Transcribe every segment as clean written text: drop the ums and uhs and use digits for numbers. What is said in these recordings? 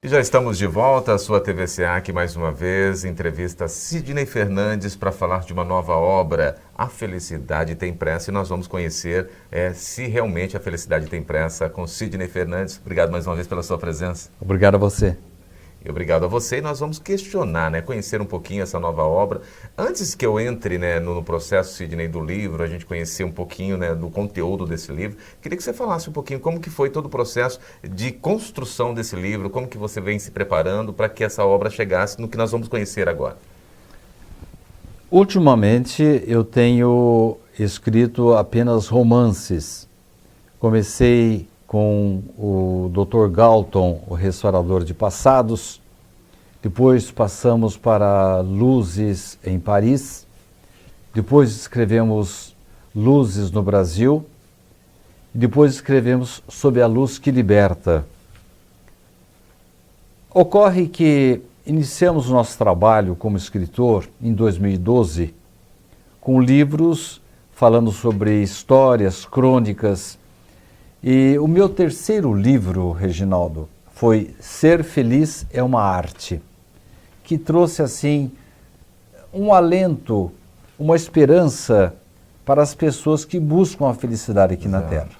E já estamos de volta à sua TVCA aqui mais uma vez, entrevista Sidney Fernandes para falar de uma nova obra, A Felicidade Tem Pressa, e nós vamos conhecer se realmente a felicidade tem pressa com Sidney Fernandes. Obrigado mais uma vez pela sua presença. Obrigado a você. E obrigado a você, e nós vamos questionar, conhecer um pouquinho essa nova obra. Antes que eu entre no processo, Sidney, do livro, a gente conhecer um pouquinho do conteúdo desse livro, queria que você falasse um pouquinho como que foi todo o processo de construção desse livro, como que você vem se preparando para que essa obra chegasse no que nós vamos conhecer agora. Ultimamente eu tenho escrito apenas romances. Comecei com o Dr. Galton, o Restaurador de Passados. Depois passamos para Luzes em Paris. Depois escrevemos Luzes no Brasil. E depois escrevemos Sob a Luz que Liberta. Ocorre que iniciamos o nosso trabalho como escritor em 2012 com livros falando sobre histórias, crônicas. E o meu terceiro livro, Reginaldo, foi Ser Feliz é uma Arte, que trouxe assim um alento, uma esperança para as pessoas que buscam a felicidade aqui na Terra.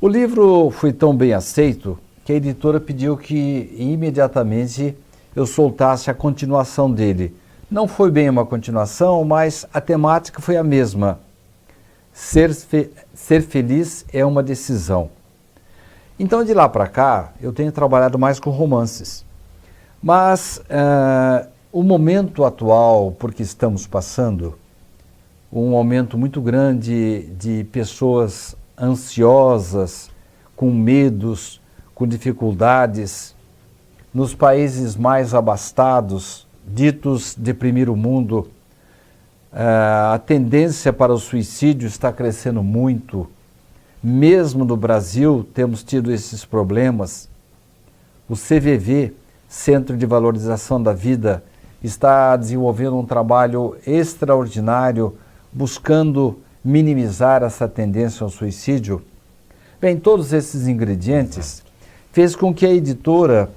O livro foi tão bem aceito que a editora pediu que imediatamente eu soltasse a continuação dele. Não foi bem uma continuação, mas a temática foi a mesma. Ser feliz é uma decisão. Então, de lá para cá, eu tenho trabalhado mais com romances. Mas o momento atual, por que estamos passando, um momento muito grande de pessoas ansiosas, com medos, com dificuldades, nos países mais abastados, ditos de primeiro mundo, a tendência para o suicídio está crescendo muito. Mesmo no Brasil temos tido esses problemas. O CVV, Centro de Valorização da Vida, está desenvolvendo um trabalho extraordinário buscando minimizar essa tendência ao suicídio. Bem, todos esses ingredientes fez com que a editora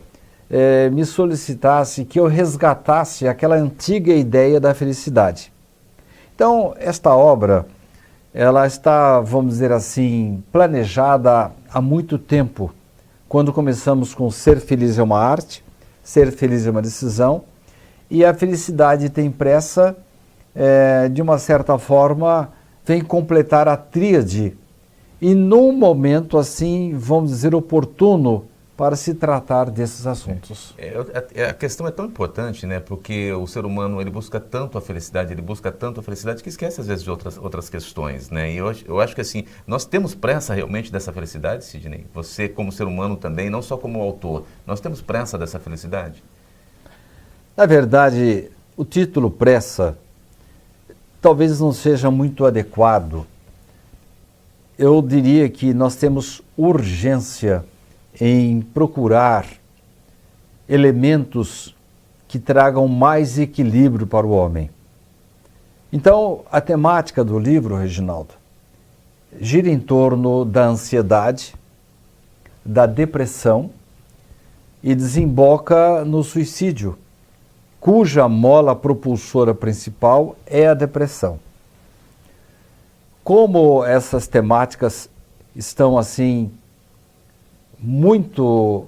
me solicitasse que eu resgatasse aquela antiga ideia da felicidade. Então, esta obra, ela está, vamos dizer assim, planejada há muito tempo. Quando começamos com Ser Feliz é uma Arte, Ser Feliz é uma Decisão, e a Felicidade Tem Pressa, de uma certa forma, vem completar a tríade. E num momento, assim, vamos dizer, oportuno, para se tratar desses assuntos. A questão é tão importante, porque o ser humano ele busca tanto a felicidade, que esquece às vezes de outras questões, E eu acho que assim, nós temos pressa realmente dessa felicidade, Sidney? Você como ser humano também, não só como autor, nós temos pressa dessa felicidade? Na verdade, o título pressa talvez não seja muito adequado. Eu diria que nós temos urgência em procurar elementos que tragam mais equilíbrio para o homem. Então, a temática do livro, Reginaldo, gira em torno da ansiedade, da depressão e desemboca no suicídio, cuja mola propulsora principal é a depressão. Como essas temáticas estão assim muito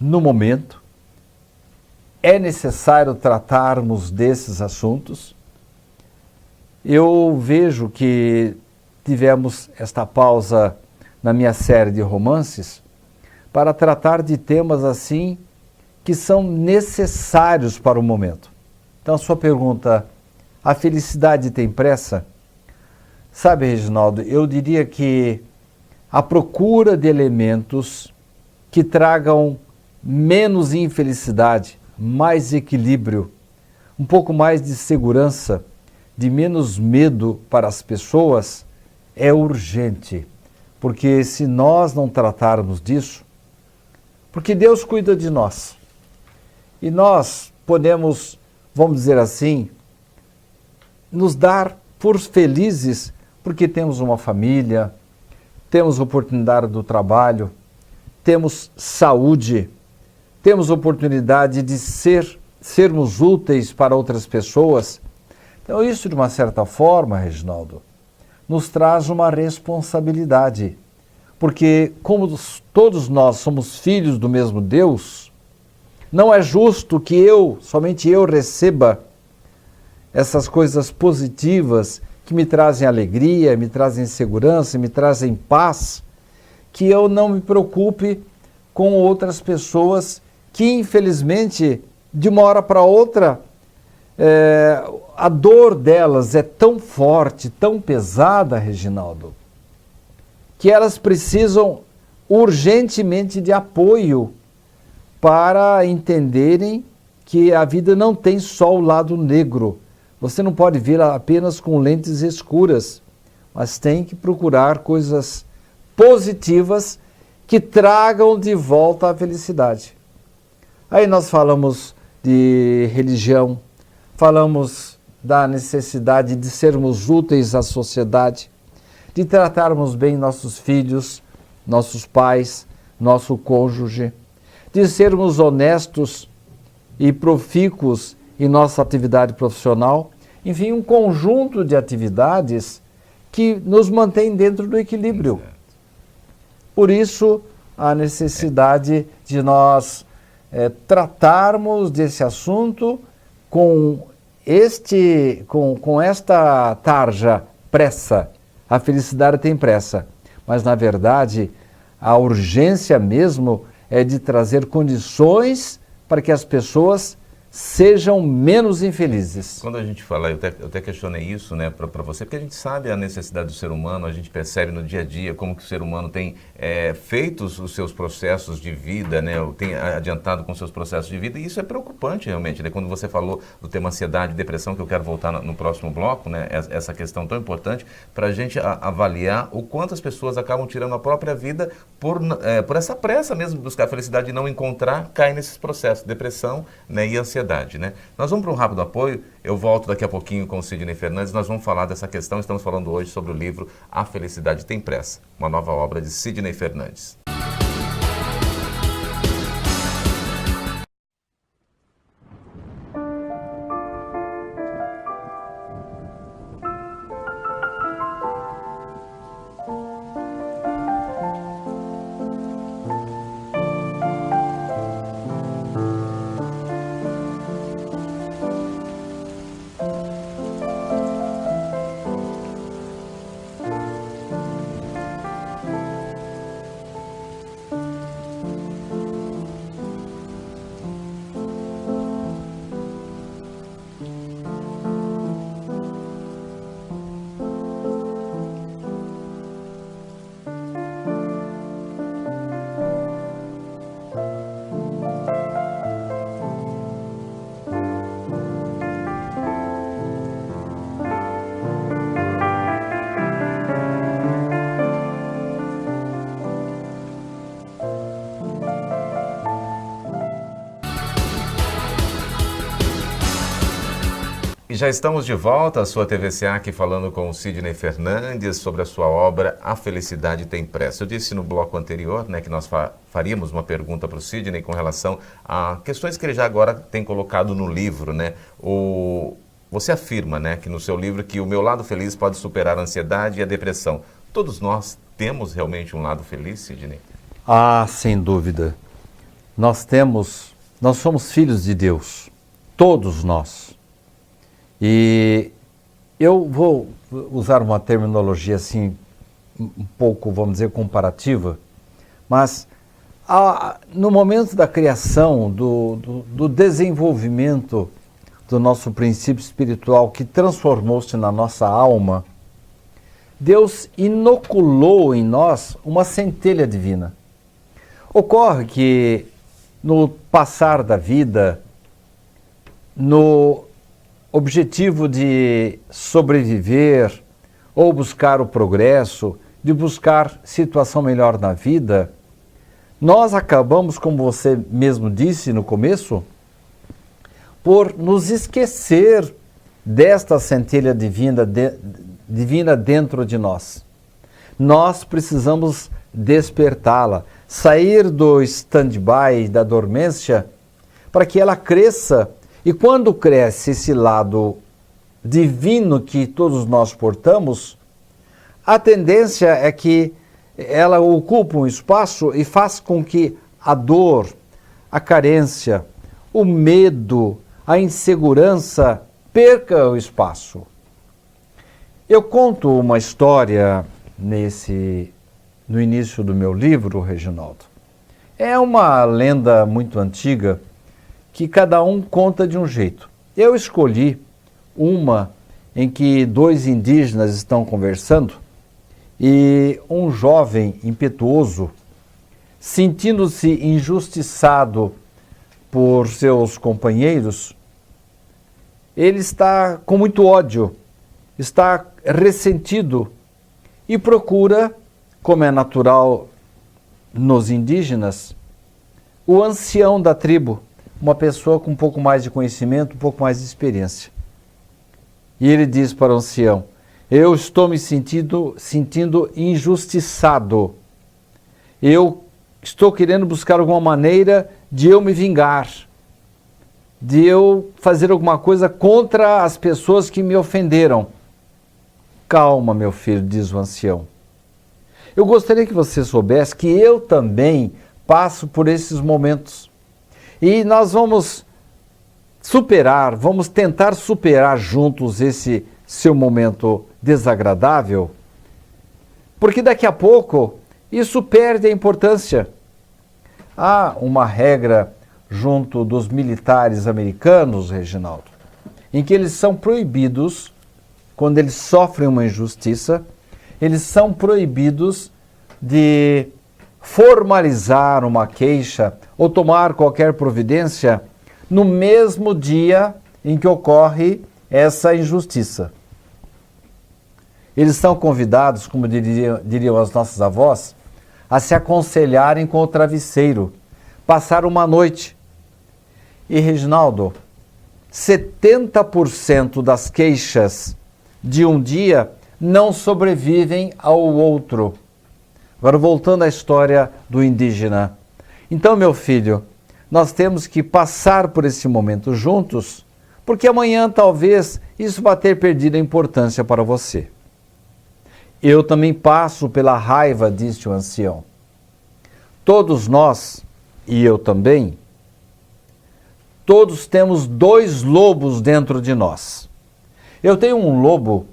no momento, é necessário tratarmos desses assuntos. Eu vejo que tivemos esta pausa na minha série de romances para tratar de temas assim que são necessários para o momento. Então, a sua pergunta, a felicidade tem pressa? Sabe, Reginaldo, eu diria que a procura de elementos que tragam menos infelicidade, mais equilíbrio, um pouco mais de segurança, de menos medo para as pessoas, é urgente. Porque se nós não tratarmos disso, porque Deus cuida de nós. E nós podemos, vamos dizer assim, nos dar por felizes porque temos uma família, temos oportunidade do trabalho, temos saúde, temos oportunidade de sermos úteis para outras pessoas. Então isso, de uma certa forma, Reginaldo, nos traz uma responsabilidade. Porque como todos nós somos filhos do mesmo Deus, não é justo que somente eu receba essas coisas positivas que me trazem alegria, me trazem segurança, me trazem paz, que eu não me preocupe com outras pessoas que, infelizmente, de uma hora para outra, a dor delas é tão forte, tão pesada, Reginaldo, que elas precisam urgentemente de apoio para entenderem que a vida não tem só o lado negro. Você não pode vê-la apenas com lentes escuras, mas tem que procurar coisas positivas que tragam de volta a felicidade. Aí nós falamos de religião, falamos da necessidade de sermos úteis à sociedade, de tratarmos bem nossos filhos, nossos pais, nosso cônjuge, de sermos honestos e profícuos em nossa atividade profissional, enfim, um conjunto de atividades que nos mantém dentro do equilíbrio. Por isso, a necessidade de nós tratarmos desse assunto com esta tarja, pressa. A felicidade tem pressa, mas na verdade a urgência mesmo é de trazer condições para que as pessoas sejam menos infelizes. Quando a gente fala, eu até questionei isso, né, para você, porque a gente sabe a necessidade do ser humano, a gente percebe no dia a dia como que o ser humano tem feito os seus processos de vida, né, tem adiantado com seus processos de vida, e isso é preocupante realmente, né, quando você falou do tema ansiedade e depressão, que eu quero voltar no próximo bloco, né, essa questão tão importante, para a gente avaliar o quanto as pessoas acabam tirando a própria vida por essa pressa mesmo de buscar a felicidade e não encontrar, cai nesses processos, depressão, né, e ansiedade. Né? Nós vamos para um rápido apoio, eu volto daqui a pouquinho com o Sidney Fernandes, nós vamos falar dessa questão, estamos falando hoje sobre o livro A Felicidade Tem Pressa, uma nova obra de Sidney Fernandes. E já estamos de volta, a sua TVCA aqui falando com o Sidney Fernandes sobre a sua obra A Felicidade Tem Pressa. Eu disse no bloco anterior, né, que nós faríamos uma pergunta para o Sidney com relação a questões que ele já agora tem colocado no livro, né? Você afirma, né, que no seu livro que o meu lado feliz pode superar a ansiedade e a depressão. Todos nós temos realmente um lado feliz, Sidney? Ah, sem dúvida. Nós somos filhos de Deus, todos nós. E eu vou usar uma terminologia assim, um pouco, vamos dizer, comparativa, mas no momento da criação, do desenvolvimento do nosso princípio espiritual que transformou-se na nossa alma, Deus inoculou em nós uma centelha divina. Ocorre que no passar da vida, no objetivo de sobreviver ou buscar o progresso, de buscar situação melhor na vida, nós acabamos, como você mesmo disse no começo, por nos esquecer desta centelha divina dentro de nós. Nós precisamos despertá-la. sair do stand-by, da dormência, para que ela cresça. E quando cresce esse lado divino que todos nós portamos, a tendência é que ela ocupa um espaço e faz com que a dor, a carência, o medo, a insegurança perca o espaço. Eu conto uma história no início do meu livro, Reginaldo. É uma lenda muito antiga que cada um conta de um jeito. Eu escolhi uma em que dois indígenas estão conversando e um jovem impetuoso, sentindo-se injustiçado por seus companheiros, ele está com muito ódio, está ressentido e procura, como é natural nos indígenas, o ancião da tribo, uma pessoa com um pouco mais de conhecimento, um pouco mais de experiência. E ele diz para o ancião: eu estou me sentindo injustiçado. Eu estou querendo buscar alguma maneira de eu me vingar, de eu fazer alguma coisa contra as pessoas que me ofenderam. Calma, meu filho, diz o ancião. Eu gostaria que você soubesse que eu também passo por esses momentos. E nós vamos tentar superar juntos esse seu momento desagradável, porque daqui a pouco isso perde a importância. Há uma regra junto dos militares americanos, Reginaldo, em que eles são proibidos, quando eles sofrem uma injustiça, eles são proibidos de formalizar uma queixa ou tomar qualquer providência no mesmo dia em que ocorre essa injustiça. Eles são convidados, como diriam as nossas avós, a se aconselharem com o travesseiro, passar uma noite. E, Reginaldo, 70% das queixas de um dia não sobrevivem ao outro. Agora, voltando à história do indígena. Então, meu filho, nós temos que passar por esse momento juntos, porque amanhã talvez isso vá ter perdido a importância para você. Eu também passo pela raiva, disse o ancião. Todos nós, e eu também, todos temos dois lobos dentro de nós. Eu tenho um lobo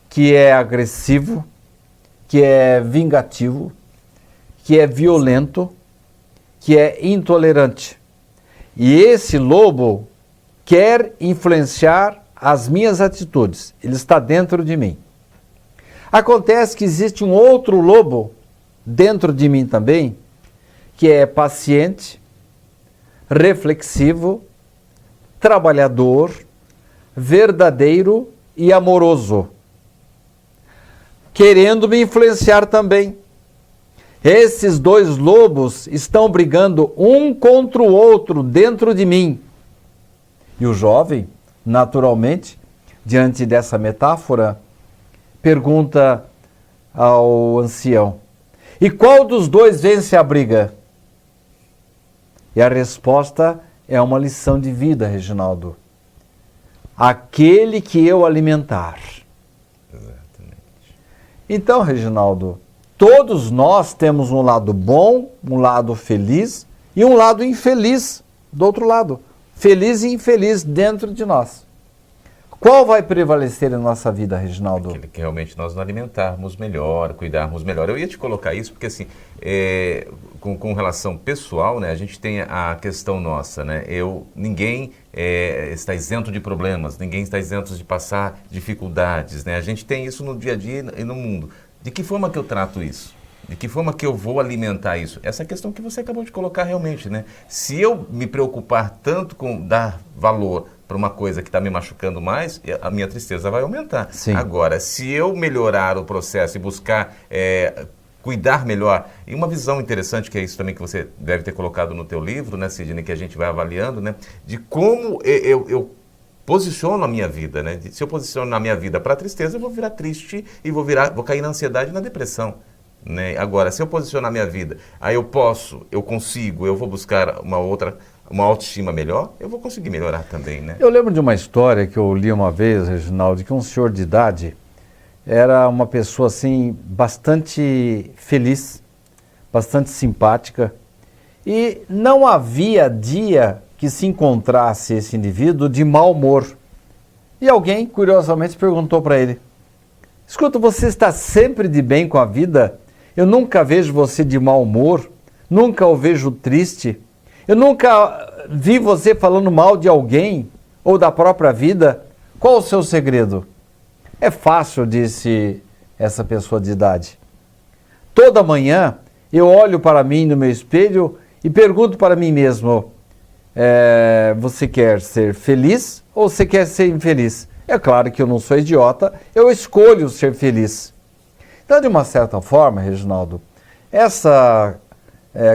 que é agressivo, que é vingativo, que é violento, que é intolerante. E esse lobo quer influenciar as minhas atitudes. Ele está dentro de mim. Acontece que existe um outro lobo dentro de mim também, que é paciente, reflexivo, trabalhador, verdadeiro e amoroso, querendo me influenciar também. Esses dois lobos estão brigando um contra o outro dentro de mim. E o jovem, naturalmente, diante dessa metáfora, pergunta ao ancião: e qual dos dois vence a briga? E a resposta é uma lição de vida, Reginaldo. Aquele que eu alimentar. Exatamente. Então, Reginaldo, todos nós temos um lado bom, um lado feliz e um lado infeliz do outro lado. Feliz e infeliz dentro de nós. Qual vai prevalecer em nossa vida, Reginaldo? Aquele que realmente nós nos alimentarmos melhor, cuidarmos melhor. Eu ia te colocar isso porque, assim, com relação pessoal, né, a gente tem a questão nossa, né? Ninguém está isento de problemas, ninguém está isento de passar dificuldades, né? A gente tem isso no dia a dia e no mundo. De que forma que eu trato isso? De que forma que eu vou alimentar isso? Essa questão que você acabou de colocar realmente, né? Se eu me preocupar tanto com dar valor para uma coisa que está me machucando mais, a minha tristeza vai aumentar. Sim. Agora, se eu melhorar o processo e buscar cuidar melhor, e uma visão interessante, que é isso também que você deve ter colocado no teu livro, né, Sidney, que a gente vai avaliando, né, de como eu posiciono a minha vida, né? Se eu posiciono a minha vida para a tristeza, eu vou virar triste e vou cair na ansiedade e na depressão. né? Agora, se eu posicionar minha vida, aí eu consigo, eu vou buscar uma autoestima melhor, eu vou conseguir melhorar também, né? Eu lembro de uma história que eu li uma vez, Reginaldo, que um senhor de idade era uma pessoa assim bastante feliz, bastante simpática, e não havia dia que se encontrasse esse indivíduo de mau humor. E alguém, curiosamente, perguntou para ele: escuta, você está sempre de bem com a vida? Eu nunca vejo você de mau humor, nunca o vejo triste, eu nunca vi você falando mal de alguém ou da própria vida. Qual o seu segredo? É fácil, disse essa pessoa de idade. Toda manhã eu olho para mim no meu espelho e pergunto para mim mesmo: você quer ser feliz ou você quer ser infeliz? É claro que eu não sou idiota, eu escolho ser feliz. Então, de uma certa forma, Reginaldo, essa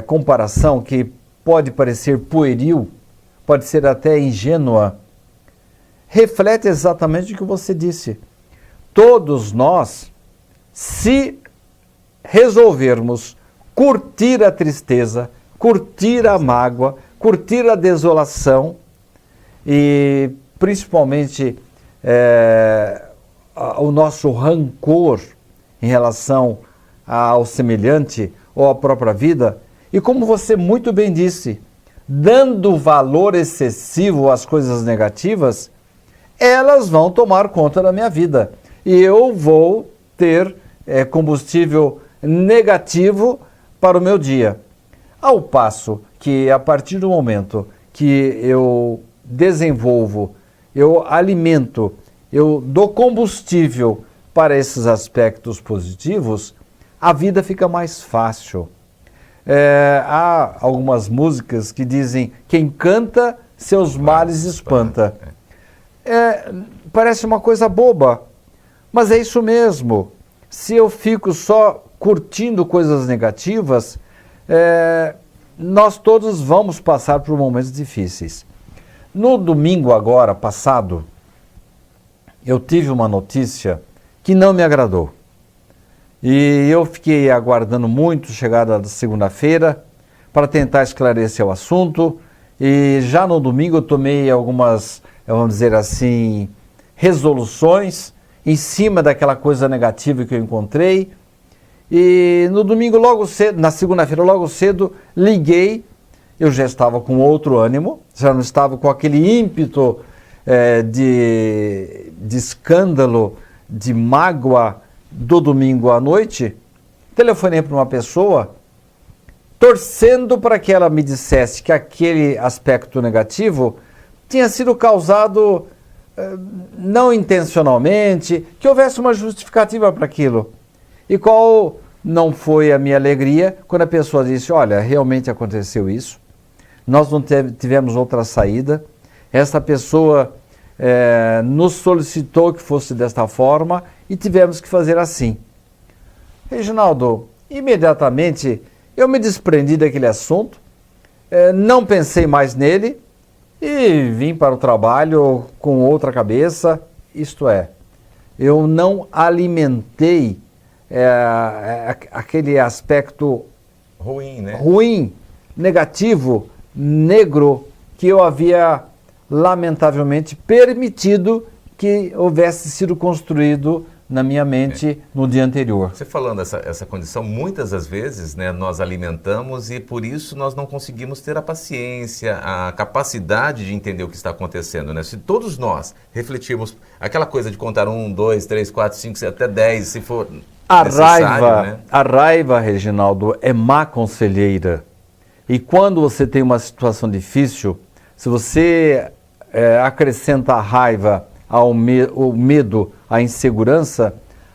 comparação que pode parecer pueril, pode ser até ingênua, reflete exatamente o que você disse. Todos nós, se resolvermos curtir a tristeza, curtir a mágoa, curtir a desolação e principalmente o nosso rancor em relação ao semelhante ou à própria vida, e como você muito bem disse, dando valor excessivo às coisas negativas, elas vão tomar conta da minha vida e eu vou ter combustível negativo para o meu dia. Ao passo que, a partir do momento que eu desenvolvo, eu alimento, eu dou combustível para esses aspectos positivos, a vida fica mais fácil. Há algumas músicas que dizem: quem canta, seus males espanta. Parece uma coisa boba, mas é isso mesmo. Se eu fico só curtindo coisas negativas, nós todos vamos passar por momentos difíceis. No domingo agora passado, eu tive uma notícia que não me agradou. E eu fiquei aguardando muito a chegada da segunda-feira para tentar esclarecer o assunto. E já no domingo eu tomei algumas, vamos dizer assim, resoluções em cima daquela coisa negativa que eu encontrei. E no domingo logo cedo, na segunda-feira logo cedo, liguei. Eu já estava com outro ânimo, já não estava com aquele ímpeto de escândalo, de mágoa do domingo à noite. Telefonei para uma pessoa, torcendo para que ela me dissesse que aquele aspecto negativo tinha sido causado não intencionalmente, que houvesse uma justificativa para aquilo. E qual não foi a minha alegria quando a pessoa disse: olha, realmente aconteceu isso, nós não tivemos outra saída, essa pessoa nos solicitou que fosse desta forma e tivemos que fazer assim. Reginaldo, imediatamente eu me desprendi daquele assunto, não pensei mais nele e vim para o trabalho com outra cabeça, isto é, eu não alimentei aquele aspecto ruim, né? Ruim, negativo, negro, que eu havia lamentavelmente permitido que houvesse sido construído na minha mente no dia anterior. Você falando essa condição, muitas das vezes, né, nós alimentamos e por isso nós não conseguimos ter a paciência, a capacidade de entender o que está acontecendo, né? Se todos nós refletirmos aquela coisa de contar 1, 2, 3, 4, 5, até 10, se for necessário, né? A raiva, Reginaldo, é má conselheira. E quando você tem uma situação difícil, se você acrescenta a raiva ao o medo, à insegurança,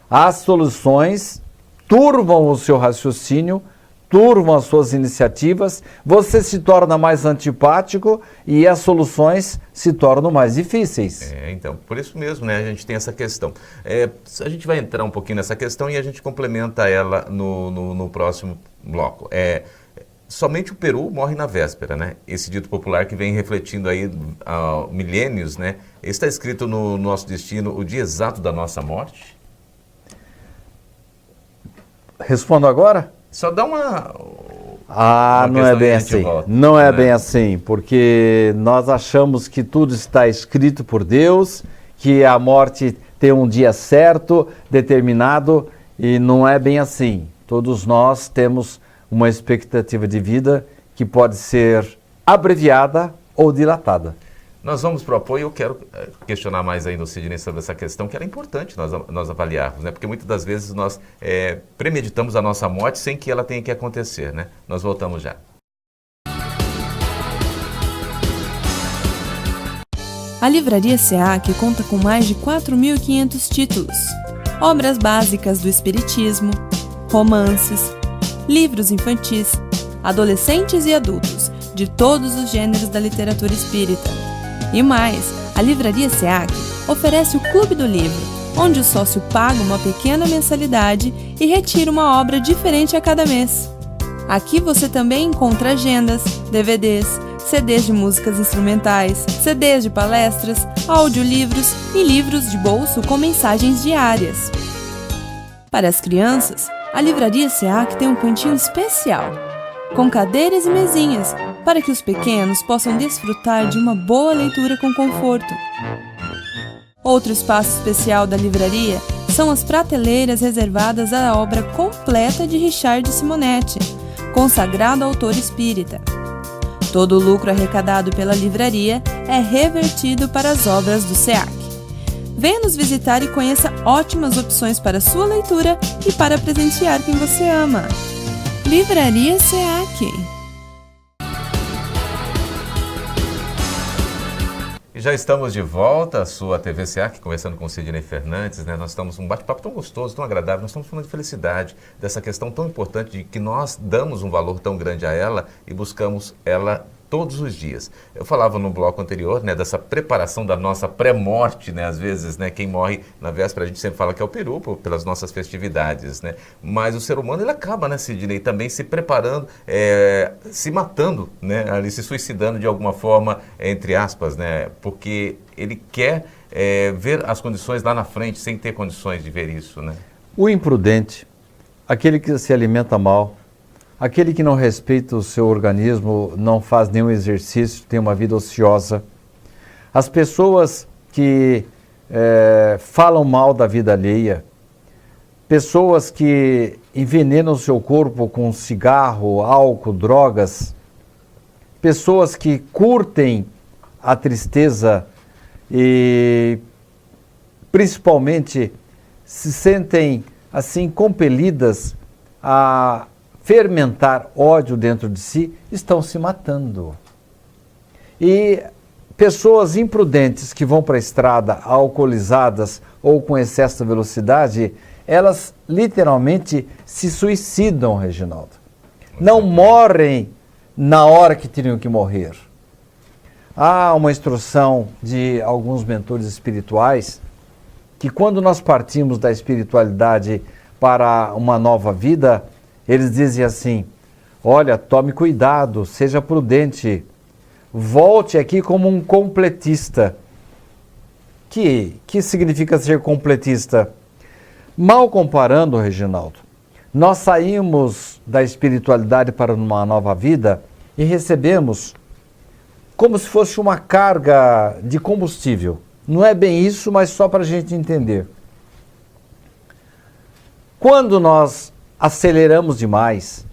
as soluções turvam o seu raciocínio, turvam as suas iniciativas, você se torna mais antipático e as soluções se tornam mais difíceis. Então, por isso mesmo, né, a gente tem essa questão. A gente vai entrar um pouquinho nessa questão e a gente complementa ela no próximo bloco. Somente o Peru morre na véspera, né? Esse dito popular que vem refletindo aí há milênios, né? Está escrito no nosso destino o dia exato da nossa morte? Respondo agora? Só dá uma Não é bem assim. Não é bem assim, porque nós achamos que tudo está escrito por Deus, que a morte tem um dia certo, determinado, e não é bem assim. Todos nós temos uma expectativa de vida que pode ser abreviada ou dilatada. Nós vamos para o apoio. Eu quero questionar mais ainda o Sidney sobre essa questão, que era importante nós avaliarmos, né? Porque muitas das vezes nós premeditamos a nossa morte sem que ela tenha que acontecer, né? Nós voltamos já. A Livraria SEAC conta com mais de 4.500 títulos, obras básicas do Espiritismo, romances, livros infantis, adolescentes e adultos, de todos os gêneros da literatura espírita. E mais, a Livraria SEAC oferece o Clube do Livro, onde o sócio paga uma pequena mensalidade e retira uma obra diferente a cada mês. Aqui você também encontra agendas, DVDs, CDs de músicas instrumentais, CDs de palestras, audiolivros e livros de bolso com mensagens diárias. Para as crianças, a Livraria SEAC tem um cantinho especial, com cadeiras e mesinhas, para que os pequenos possam desfrutar de uma boa leitura com conforto. Outro espaço especial da livraria são as prateleiras reservadas à obra completa de Richard Simonetti, consagrado autor espírita. Todo o lucro arrecadado pela livraria é revertido para as obras do SEAC. Venha nos visitar e conheça ótimas opções para sua leitura e para presentear quem você ama. Livraria SEAC. E já estamos de volta, a sua TV SEAC, conversando com o Sidney Fernandes, né? Nós estamos num bate-papo tão gostoso, tão agradável, nós estamos falando de felicidade, dessa questão tão importante de que nós damos um valor tão grande a ela e buscamos ela todos os dias. Eu falava no bloco anterior, né, dessa preparação da nossa pré-morte, né, às vezes, né, quem morre na véspera a gente sempre fala que é o peru, pelas nossas festividades, né, mas o ser humano ele acaba, né, Sidney, também se preparando, se matando, né, ali se suicidando de alguma forma, entre aspas, né, porque ele quer ver as condições lá na frente sem ter condições de ver isso, né. O imprudente, aquele que se alimenta mal, aquele que não respeita o seu organismo, não faz nenhum exercício, tem uma vida ociosa. As pessoas que falam mal da vida alheia, pessoas que envenenam o seu corpo com cigarro, álcool, drogas, pessoas que curtem a tristeza e principalmente se sentem assim compelidas a fermentar ódio dentro de si, estão se matando. E pessoas imprudentes que vão para a estrada alcoolizadas ou com excesso de velocidade, elas literalmente se suicidam, Reginaldo. Não morrem na hora que teriam que morrer. Há uma instrução de alguns mentores espirituais que quando nós partimos da espiritualidade para uma nova vida, eles dizem assim: olha, tome cuidado, seja prudente, volte aqui como um completista. Que significa ser completista? Mal comparando, Reginaldo, nós saímos da espiritualidade para uma nova vida e recebemos como se fosse uma carga de combustível. Não é bem isso, mas só para a gente entender. Quando nós aceleramos demais,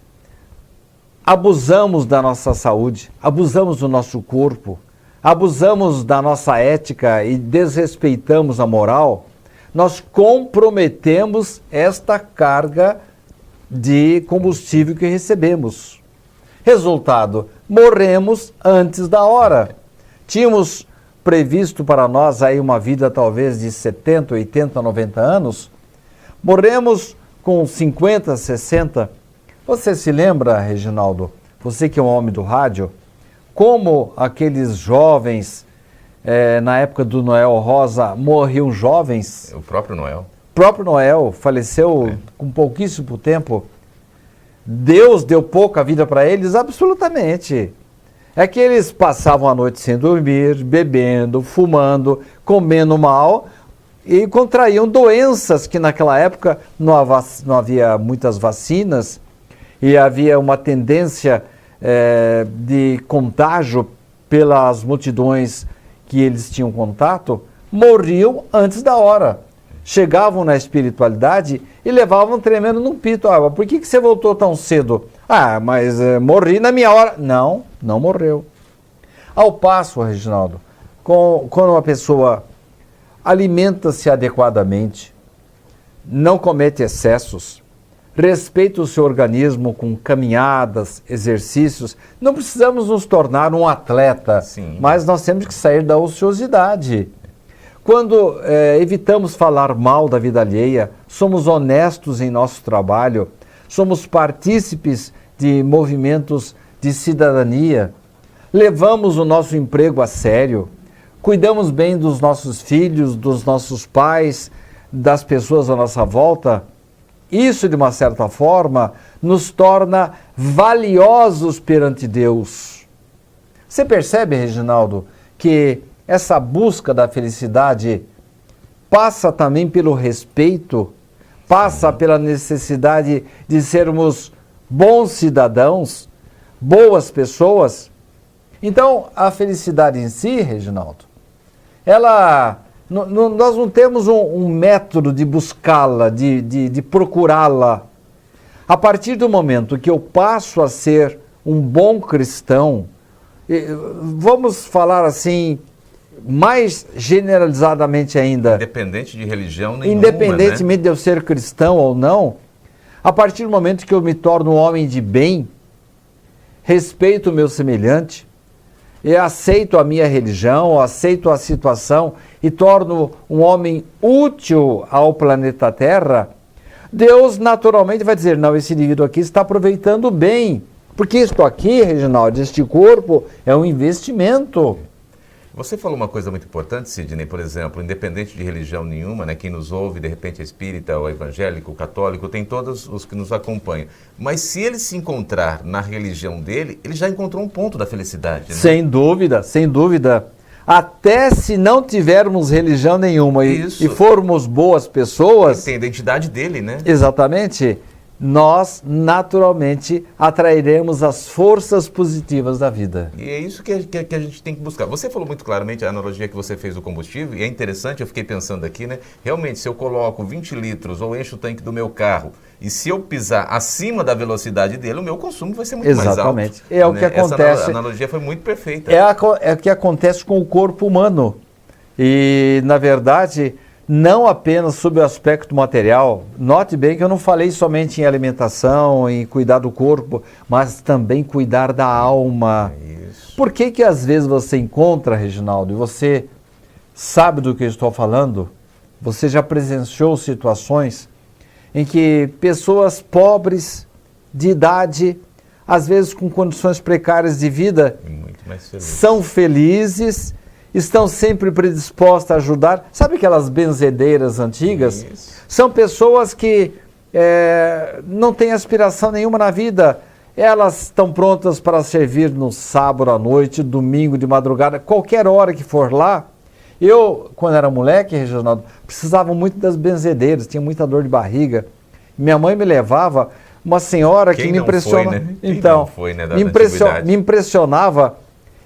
abusamos da nossa saúde, abusamos do nosso corpo, abusamos da nossa ética e desrespeitamos a moral, nós comprometemos esta carga de combustível que recebemos. Resultado, morremos antes da hora. Tínhamos previsto para nós aí uma vida talvez de 70, 80, 90 anos, morremos com 50, 60. Você se lembra, Reginaldo, você que é um homem do rádio, como aqueles jovens, na época do Noel Rosa, morriam jovens? O próprio Noel. O próprio Noel faleceu com pouquíssimo tempo. Deus deu pouca vida para eles? Absolutamente. É que eles passavam a noite sem dormir, bebendo, fumando, comendo mal, e contraíam doenças que naquela época não havia muitas vacinas e havia uma tendência de contágio pelas multidões que eles tinham contato, morriam antes da hora. Chegavam na espiritualidade e levavam tremendo num pito. Ah, por que você voltou tão cedo? Ah, mas morri na minha hora. Não, não morreu. Ao passo, Reginaldo, quando uma pessoa alimenta-se adequadamente, não comete excessos, respeita o seu organismo com caminhadas, exercícios, não precisamos nos tornar um atleta, Sim. mas nós temos que sair da ociosidade. Quando evitamos falar mal da vida alheia, somos honestos em nosso trabalho, somos partícipes de movimentos de cidadania, levamos o nosso emprego a sério, cuidamos bem dos nossos filhos, dos nossos pais, das pessoas à nossa volta, isso, de uma certa forma, nos torna valiosos perante Deus. Você percebe, Reginaldo, que essa busca da felicidade passa também pelo respeito, passa pela necessidade de sermos bons cidadãos, boas pessoas? Então, a felicidade em si, Reginaldo, nós não temos um método de buscá-la, de procurá-la. A partir do momento que eu passo a ser um bom cristão, vamos falar assim, mais generalizadamente ainda. Independente de religião nenhuma, independentemente de eu ser cristão ou não, a partir do momento que eu me torno um homem de bem, respeito o meu semelhante, eu aceito a minha religião, aceito a situação e torno um homem útil ao planeta Terra, Deus naturalmente vai dizer, não, esse indivíduo aqui está aproveitando bem, porque isto aqui, Reginaldo, este corpo é um investimento. Você falou uma coisa muito importante, Sidney, por exemplo, independente de religião nenhuma, né, quem nos ouve, de repente é espírita, ou evangélico, ou católico, tem todos os que nos acompanham. Mas se ele se encontrar na religião dele, ele já encontrou um ponto da felicidade, né? Sem dúvida, sem dúvida. Até se não tivermos religião nenhuma e formos boas pessoas... Ele tem a identidade dele, né? Exatamente. Nós, naturalmente, atrairemos as forças positivas da vida. E é isso que a gente tem que buscar. Você falou muito claramente a analogia que você fez do combustível, e é interessante, eu fiquei pensando aqui, né? Realmente, se eu coloco 20 litros ou encho o tanque do meu carro, e se eu pisar acima da velocidade dele, o meu consumo vai ser muito mais alto. Exatamente. É o que acontece. Essa analogia foi muito perfeita. É o que acontece com o corpo humano. E, na verdade... não apenas sob o aspecto material, note bem que eu não falei somente em alimentação, em cuidar do corpo, mas também cuidar da alma. Isso. Por que às vezes você encontra, Reginaldo, e você sabe do que eu estou falando, você já presenciou situações em que pessoas pobres, de idade, às vezes com condições precárias de vida, muito mais feliz. São felizes, estão sempre predispostas a ajudar. Sabe aquelas benzedeiras antigas? Isso. São pessoas que não têm aspiração nenhuma na vida. Elas estão prontas para servir no sábado à noite, domingo de madrugada, qualquer hora que for lá. Eu, quando era moleque, Reginaldo, precisava muito das benzedeiras, tinha muita dor de barriga. Minha mãe me levava, uma senhora que me impressionava. Foi, né? Então, foi, né, me impressionava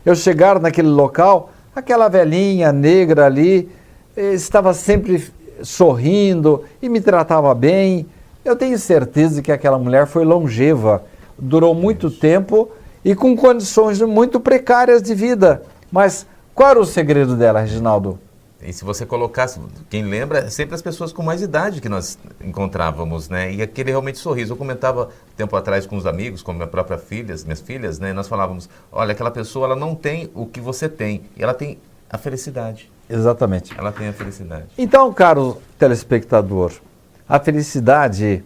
eu chegar naquele local. Aquela velhinha negra ali estava sempre sorrindo e me tratava bem. Eu tenho certeza que aquela mulher foi longeva, durou muito tempo e com condições muito precárias de vida. Mas qual era o segredo dela, Reginaldo? E se você colocasse, quem lembra, sempre as pessoas com mais idade que nós encontrávamos, né? E aquele realmente sorriso. Eu comentava tempo atrás com os amigos, com minhas próprias filhas, né? Nós falávamos, olha, aquela pessoa, ela não tem o que você tem, e ela tem a felicidade. Exatamente. Ela tem a felicidade. Então, caro telespectador, a felicidade,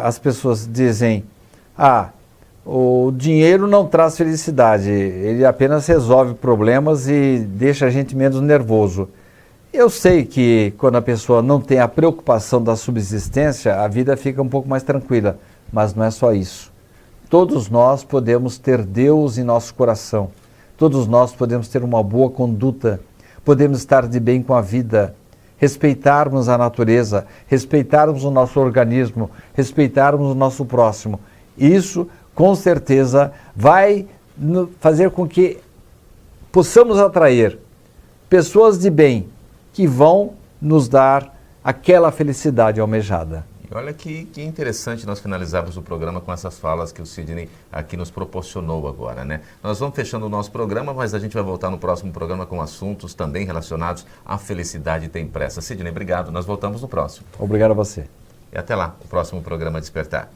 as pessoas dizem, o dinheiro não traz felicidade, ele apenas resolve problemas e deixa a gente menos nervoso. Eu sei que quando a pessoa não tem a preocupação da subsistência, a vida fica um pouco mais tranquila, mas não é só isso. Todos nós podemos ter Deus em nosso coração, todos nós podemos ter uma boa conduta, podemos estar de bem com a vida, respeitarmos a natureza, respeitarmos o nosso organismo, respeitarmos o nosso próximo. Isso, com certeza, vai fazer com que possamos atrair pessoas de bem que vão nos dar aquela felicidade almejada. E olha que interessante nós finalizarmos o programa com essas falas que o Sidney aqui nos proporcionou agora, né? Nós vamos fechando o nosso programa, mas a gente vai voltar no próximo programa com assuntos também relacionados à felicidade tem pressa. Sidney, obrigado. Nós voltamos no próximo. Obrigado a você. E até lá, o próximo programa Despertar.